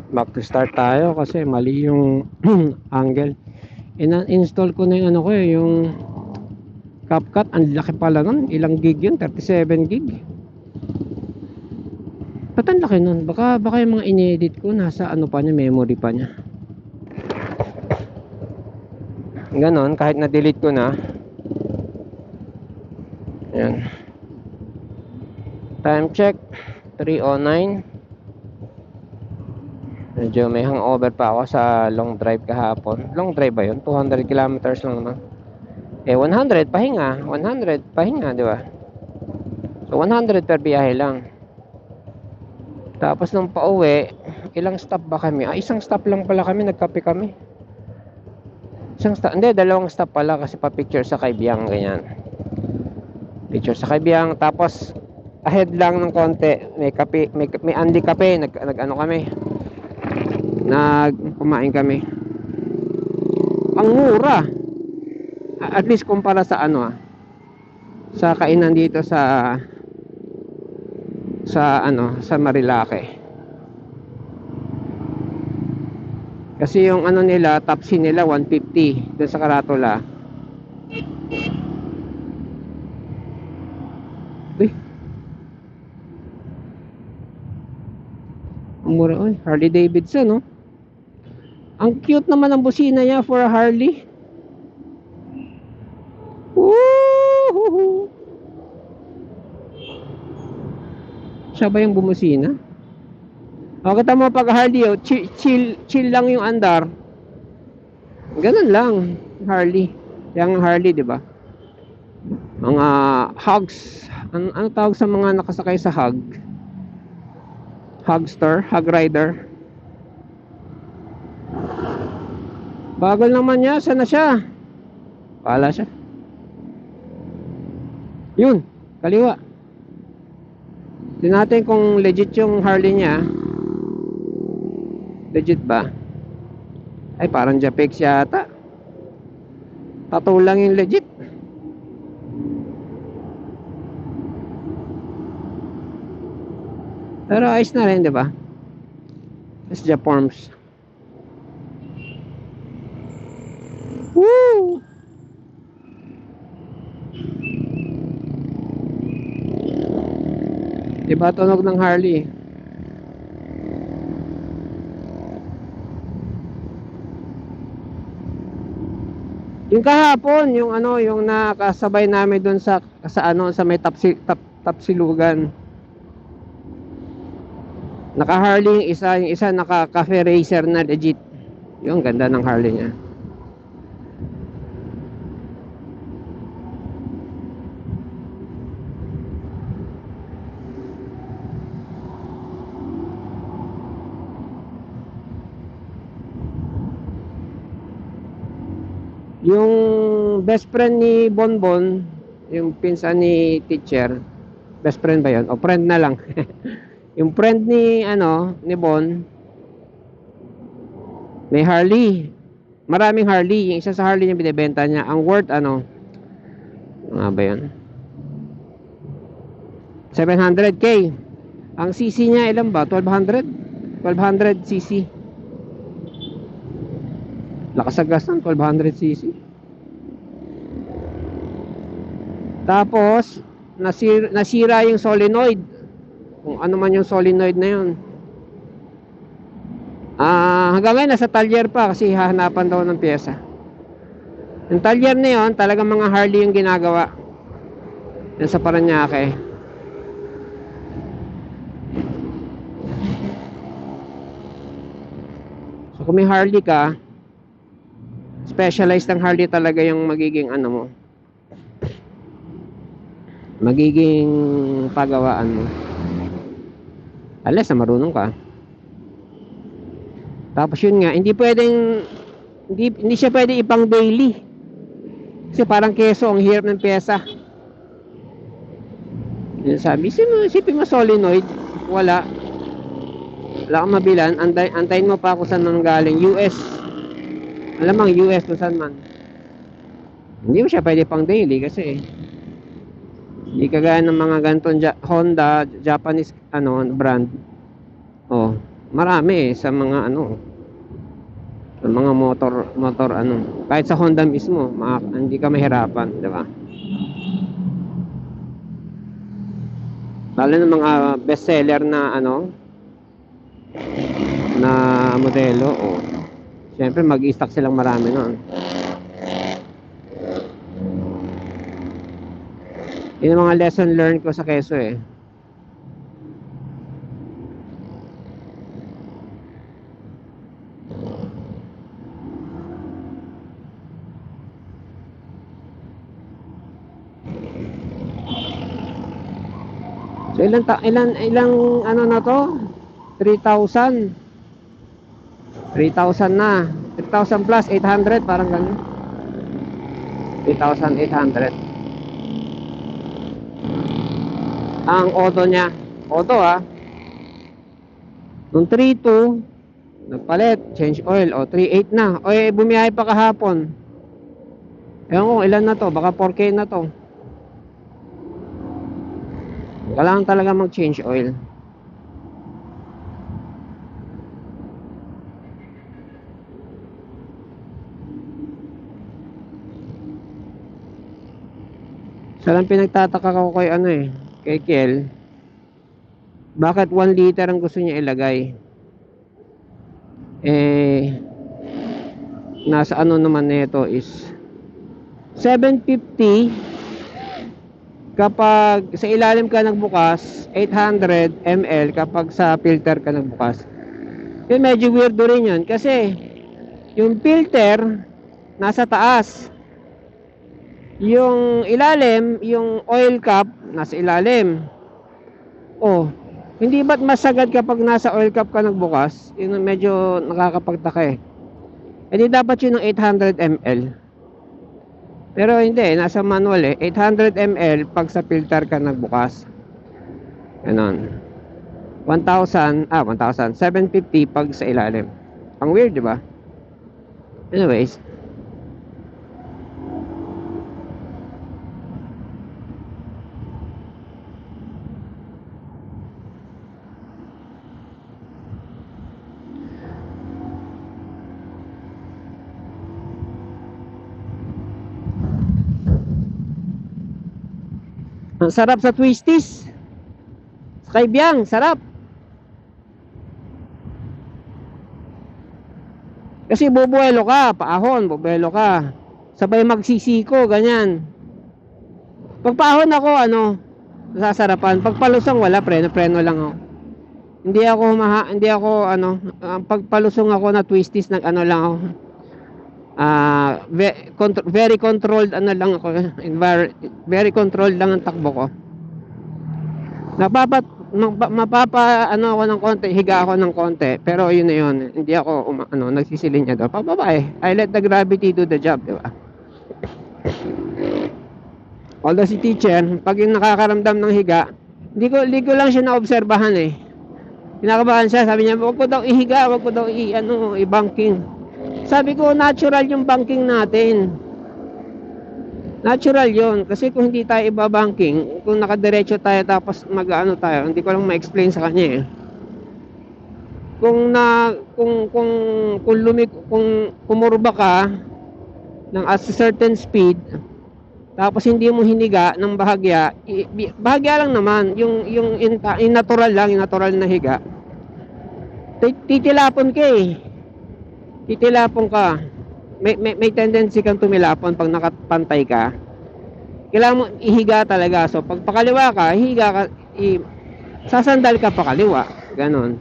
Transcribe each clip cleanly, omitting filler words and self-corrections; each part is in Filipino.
Back to start tayo kasi mali yung angle. Install ko na yung ano ko yung CapCut. Ang laki pala nun. Ilang gig yun? 37 gig. Ba't ang laki nun? Baka yung mga inedit ko nasa ano pa niya, memory pa niya. Ganon, kahit na-delete ko na. Ayan. Time check 3:09. Medyo may hangover pa ako sa long drive kahapon. Long drive ba yun? 200 kilometers lang naman. 100 pahinga, 100 pahinga, di ba? So 100 per biyahe lang. Tapos nung pauwi, ilang stop ba kami? Isang stop lang pala kami, nagkape kami. Isang stop, hindi, dalawang stop pala kasi pa-picture sa Kaibiyang, ganyan. Picture sa Kaibiyang, tapos ahead lang ng konti, may kape, may Andy kape, nag-ano kami. Kumain kami. Ang mura. At least kumpara sa ano sa kainan dito sa sa Marilake. Kasi yung ano nila, Tapsi nila 150 doon sa Karatula. Uy. Ang mura, oy. Harley Davidson, no? Ang cute naman ng busina niya for a Harley. Woohoo! Siya ba yung bumusina? O, kita mo pag Harley, chill lang yung andar. Ganun lang, Harley. Yung Harley, di ba? Mga hogs. Ano tawag sa mga nakasakay sa hog? Hogster, hog rider. Bagal naman niya, sana siya? Pala siya. Yun, kaliwa. Tingnan natin kung legit yung Harley niya. Legit ba? Ay, parang Japex yata. Tattoo lang yung legit. Pero ayos na rin, di ba? It's Jaforms. Woo! Diba tunog ng Harley? Yung kahapon, yung ano, yung nakasabay namin doon sa ano, sa may tapsilugan. Naka Harley yung isa naka Cafe Racer na legit. Yung ganda ng Harley niya. Yung best friend ni Bonbon, yung pinsan ni teacher, best friend ba yun? O friend na lang. Yung friend ni ni Bon, may Harley. Maraming Harley. Yung isa sa Harley niya binibenta niya. Ang worth ano ba yun? 700k. Ang cc niya ilan ba? 1200? 1200 cc. Lakas sa gas ng 1200 cc. Tapos nasira yung solenoid. Kung ano man yung solenoid na yun. Hanggang ngayon nasa talyer pa kasi hahanapan daw ng pyesa. Yung talyer na yun, talagang mga Harley yung ginagawa. Yan sa Paranaque. So kung may Harley ka, specialized ng Harley talaga yung magiging ano mo. Magiging pagawaan mo. Alas na marunong ka. Tapos yun nga, hindi siya pwedeng ipang daily. Kasi parang keso, ang hirap ng pyesa. Yun sabi, isipin mo solenoid, wala kang mabilan, antayin mo pa kung saan galing. US. Alam mo, US kung saan man. Hindi mo siya pwede pang daily kasi hindi kagaya ng mga ganitong Honda, Japanese brand. Oh. Marami sa mga ano, sa mga motor ano, kahit sa Honda mismo, hindi ka mahirapan, di ba? Lalo ng mga best seller na ano, na modelo, oh. Siyempre mag-i-stock silang marami noon. Yun ang mga lesson learned ko sa Quezon eh. So ilang ano na to? 3,000. 3,000 na. 3,000 plus 800 parang ganun. 3,800. Ang auto niya. Auto ah. Nung 3,2 nagpalit, change oil. O 3,800 na. O bumiyahe pa kahapon. Ewan ko ilan na to. Baka 4K na to. Kailangan talaga mag-change oil. So lang pinagtataka ko kay ano eh, kay Kiel. Bakit 1 liter ang gusto niya ilagay? Nasa ano naman nito is 750 kapag sa ilalim ka nagbukas, 800 ml kapag sa filter ka nagbukas. Yun medyo weirdo rin yun kasi yung filter nasa taas, yung ilalim, yung oil cap nasa ilalim. Oh, hindi ba't masagad kapag nasa oil cap ka nagbukas? Yun medyo nakakapagtaka eh. Di dapat yun ng 800 ml. Pero hindi, nasa manual eh. 800 ml pag sa filter ka nagbukas. Ganon. 750 pag sa ilalim. Ang weird, di ba? Anyways. Ang sarap sa twisties. Sa Kaibyang, sarap. Kasi bubuelo ka, paahon, bubuelo ka. Sabay magsisiko, ganyan. Pag paahon ako, ano, sasarapan. Pag palusong, wala, preno lang ako. Hindi ako, ano, pag palusong ako na twisties, nag ano lang ako. Very controlled ano lang ako, very controlled lang ang takbo ko. Mapapa ano ako ng konti, higa ako ng konti, pero yun na yun, hindi ako nagsisilinya daw. Pababa eh. I let the gravity do the job, di ba? Although si teacher, pag yung nakakaramdam ng higa, hindi ko lang siya naobserbahan eh. Kinakabahan siya, sabi niya, wag ko daw ihiga, wag ko daw i-banking. Sabi ko, natural yung banking natin. Natural yon kasi kung hindi tayo ibabanking, kung nakadiretso tayo tapos mag-ano tayo, hindi ko lang ma-explain sa kanya eh. Kung kumurba ka ng at a certain speed, tapos hindi mo hiniga ng bahagya, bahagya lang naman, yung natural lang, yung natural na higa. Titilapon ka eh. Titilapon ka. May tendency kang tumilapon pag nakapantay ka. Kailangan mo ihiga talaga. So pag pakaliwa ka, higa ka, sasandal ka pakaliwa. Ganon.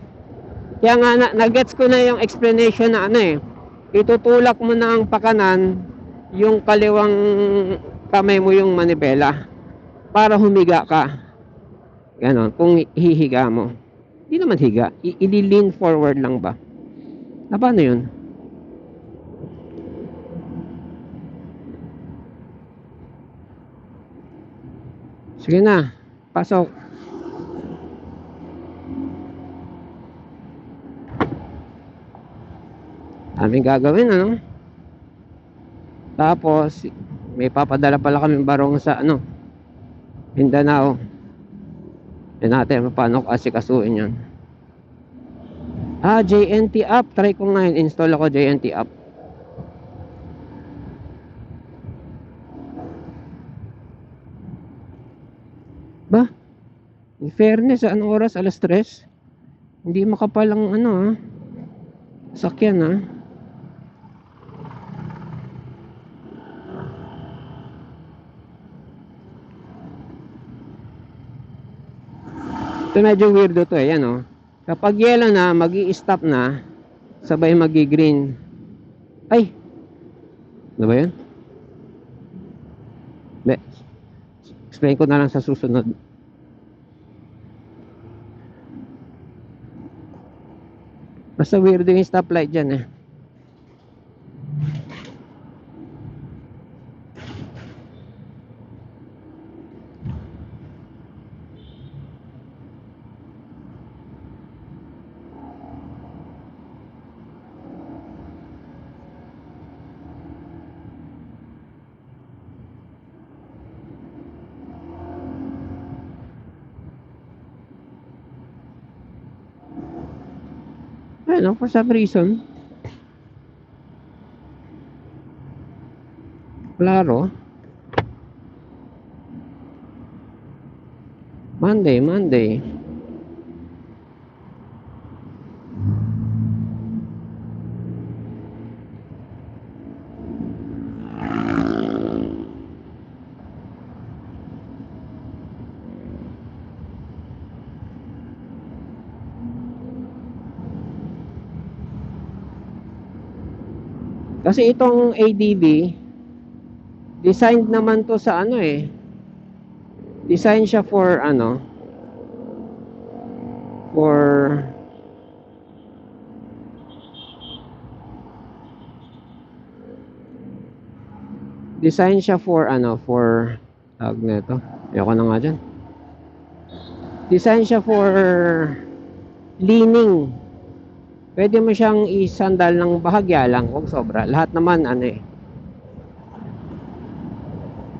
Kaya nga na-gets ko na yung explanation na ano eh. Itutulak mo na ang pakanan, yung kaliwang kamay mo yung manibela para humiga ka. Ganon. Kung hihiga mo. Hindi naman higa. I-lean forward lang ba? Na paano yun? Sige na, pasok. Aming gagawin, ano? Tapos, may papadala pala kami barong sa, Mindanao. Yan natin, paano asikasuin yan. JNT app. Try ko ngayon. Install ako JNT app. Ba? In fairness, anong oras? Alas 3? Hindi makapalang sakyan Ito medyo weirdo to yan Kapag yellow na, magi-stop na, sabay magi-green. Ay! Ano ba yun? Hindi. Explain ko na lang sa susunod. Basta weirdo yung stoplight dyan For some reason. Klaro. Monday. Kasi itong ADB, designed naman to sa design siya for design siya for tawag na ito. Ayoko na nga dyan. Design siya for leaning. Pwede mo siyang isandal ng bahagya lang, huwag sobra. Lahat naman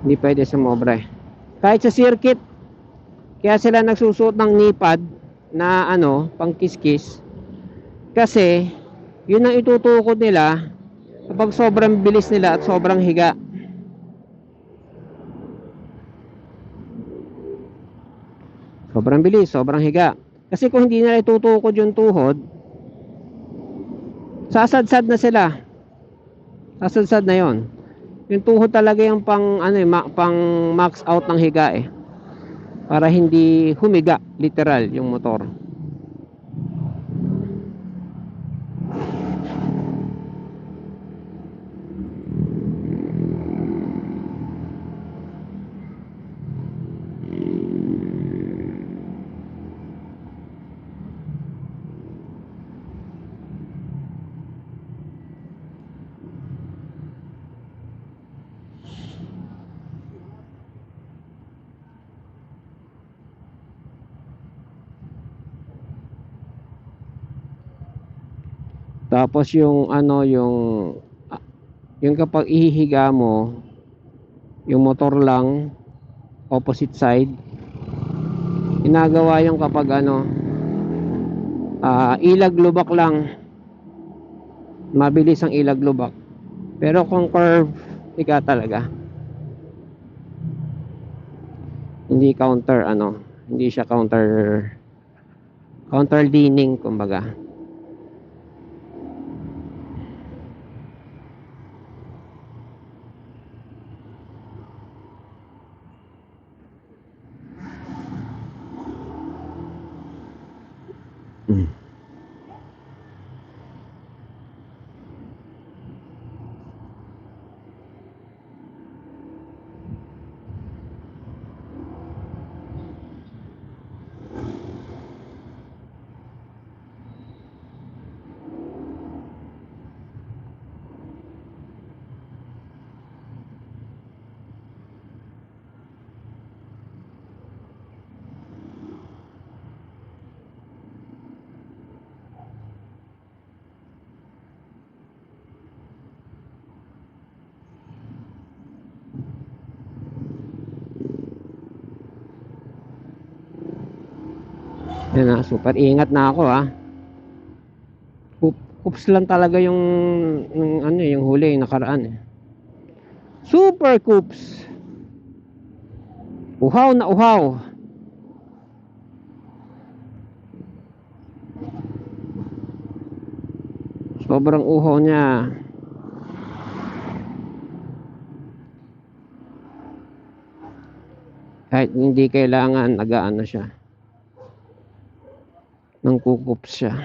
hindi pwede sumobra Kahit sa circuit, kaya sila nagsusuot ng knee pad na pang kiss-kiss. Kasi yun ang itutukod nila kapag sobrang bilis nila at sobrang higa. Sobrang bilis, sobrang higa. Kasi kung hindi nila itutukod yung tuhod, sasadsad na sila. Sasadsad na yon. Yung tuhod talaga yung pang max out ng higa para hindi humiga literal yung motor. Tapos yung yung kapag ihihiga mo, yung motor lang opposite side, ginagawa yung kapag ilag lubak lang, mabilis ang ilag lubak. Pero kung curve, higa talaga. Hindi hindi siya counter leaning kumbaga. Yan super ingat na ako Oops lang talaga yung ano yung huli yung nakaraan eh. Super coops. Uhaw na uhaw. Sobrang uhaw niya. Kahit hindi kailangan nagaano siya. Nang kukups siya.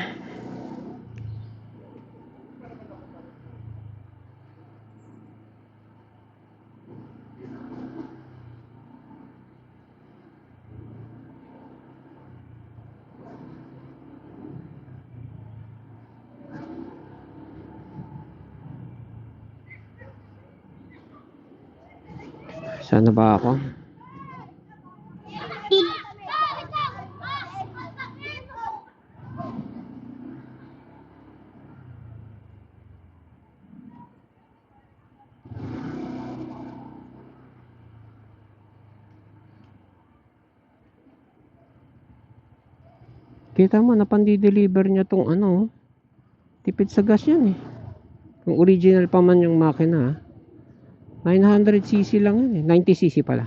Sana ba ako? Kita mo na pandi-deliver niya tong ano. Tipid sa gas yan eh. Kung original pa man yung makina. 900cc lang yun eh. 90cc pala.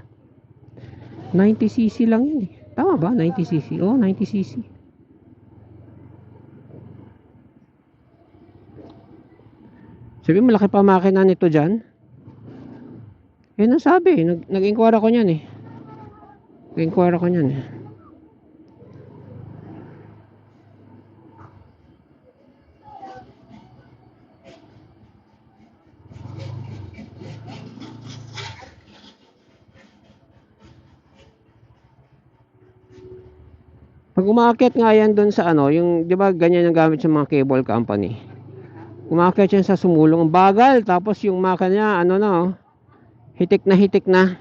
90cc lang yun eh. Tama ba? 90cc. Oh, 90cc. Sabi malaki pa makina nito dyan. Eh nasabi. Nag-inquire ako niyan eh. Nag-inquire ako niyan eh. Pag umakyat nga yan doon sa ano, yung 'di ba ganyan ang gamit sa mga cable company. Umakyat yan sa sumulong, ang bagal, tapos yung makina niya ano na oh, hitik na hitik na.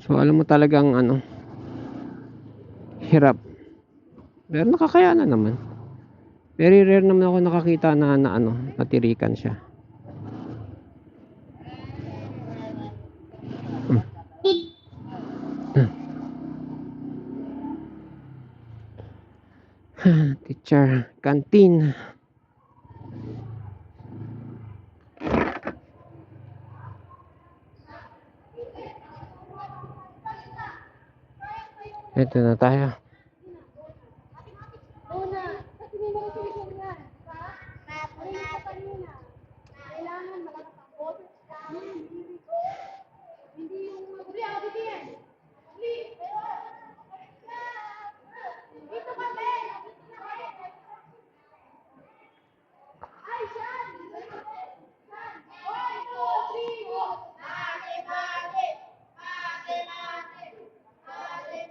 So alam mo talagang ano, hirap. Pero nakakayanan naman. Very rare naman ako nakakita na ano, natirikan siya. Teacher, canteen. Ito na tayo.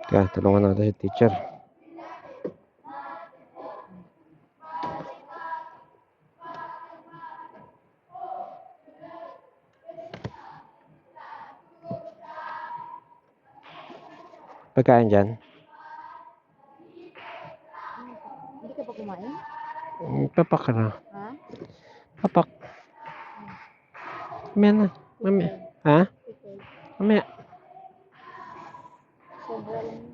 Kaya tulungan natin si teacher. Pagkain dyan. Hindi ka pa kumain? Papak ka na. Ha? Papak. Mamaya na. Mamaya. Ha? Mamaya. Sobra lang yun.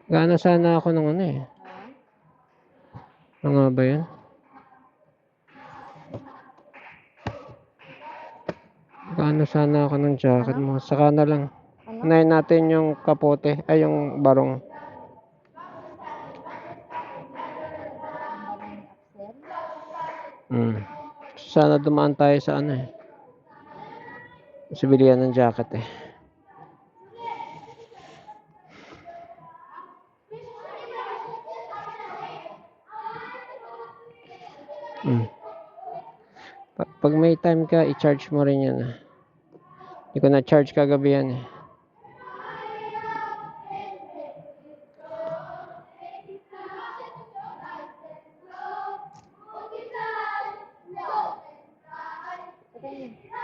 Gana sana ako ng ano eh. Ha? Ano nga ba yan? Gana sana ako ng jacket mo. Saka na lang. Ano? Unahin natin yung kapote. Ay, yung barong. Sana dumaan tayo sa ano eh. Sa bilihan ng jacket eh. Pag may time ka, i-charge mo rin yan. Hindi ko na-charge kagabi yan eh.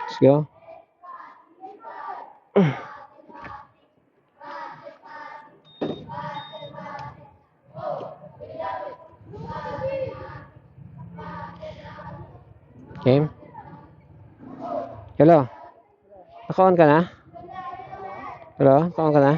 Let's go. Game? Hello? Naka-on ka na? Hello? Tama ka na?